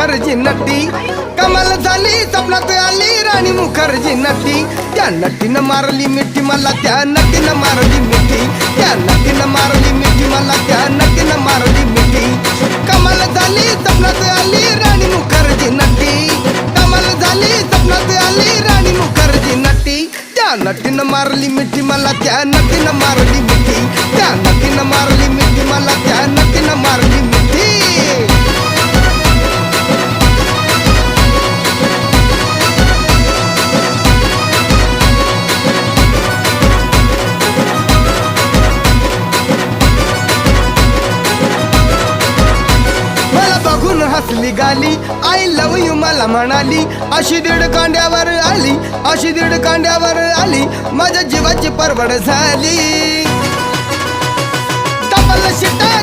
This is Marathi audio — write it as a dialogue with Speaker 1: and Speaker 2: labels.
Speaker 1: मुखर्जी नटी कमाल झाली स्वप्नात आली राणी मुखर्जी नटी त्या नटीनं मारली मिठी मला त्या नटीनं मारली मिठी त्या नटीनं मारली मिठी मला त्या नटीनं मारली मिठी कमाल झाली स्वप्नात आली राणी मुखर्जी नटी कमाल झाली स्वप्नात आली राणी मुखर्जी नटी त्या नटीनं मारली मिठी मला त्या नटीनं मारली मिठी त्या नटीनं मारली मिठी मला त्या नटीनं मारली मिठी हसली गाली आय लव यू मला म्हणाली अशी दीड कांड्यावर आली अशी दीड कांड्यावर आली माझ्या जीवाची परवड झाली डबल शिटा